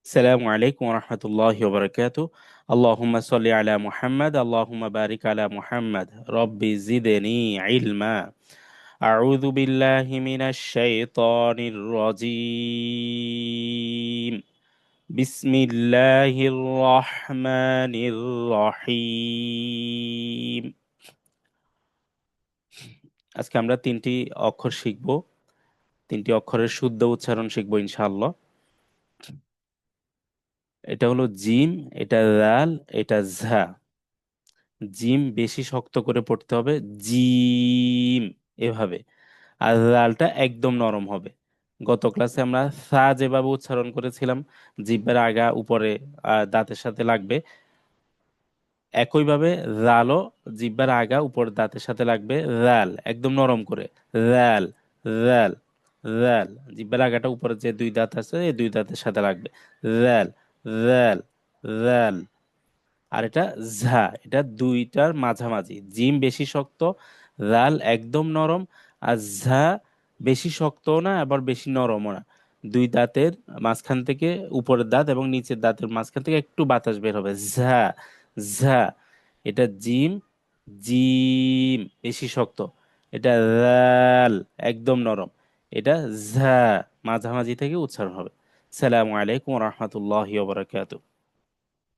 السلام عليكم ورحمة الله وبركاته. اللهم صل على محمد، اللهم بارك على محمد. رب زدني علما. أعوذ بالله من الشيطان الرجيم. بسم الله الرحمن الرحيم। আজকে আমরা তিনটি অক্ষর শিখব। তিনটি অক্ষরের শুদ্ধ উচ্চারণ শিখব ইনশাআল্লাহ। এটা হলো জিম, এটা দাল, এটা ঝা। জিম বেশি শক্ত করে পড়তে হবে, জিম এভাবে। আর লালটা একদম নরম হবে। গত ক্লাসে আমরা সা যেভাবে উচ্চারণ করেছিলাম, জিহ্বার আগা উপরে দাঁতের সাথে লাগবে, একইভাবে রালও জিহ্বার আগা উপর দাঁতের সাথে লাগবে, রাল একদম নরম করে। রাল, রাল, রাল। জিহ্বার আগাটা উপরে যে দুই দাঁত আছে এই দুই দাঁতের সাথে লাগবে। রাল, রাল, রাল। আর এটা ঝা, এটা দুইটার মাঝামাঝি। জিম বেশি শক্ত, রাল একদম নরম, আর ঝা বেশি শক্তও না আবার বেশি নরমও না। দুই দাঁতের মাঝখান থেকে, উপরের দাঁত এবং নিচের দাঁতের মাঝখান থেকে একটু বাতাস বের হবে। ঝা, ঝা। এটা জিম, জিম বেশি শক্ত। এটা রাল একদম নরম। এটা ঝা মাঝামাঝি থেকে উচ্চারণ হবে। সালামু আলাইকুম রহমতুল্লাহ বারাকাতু।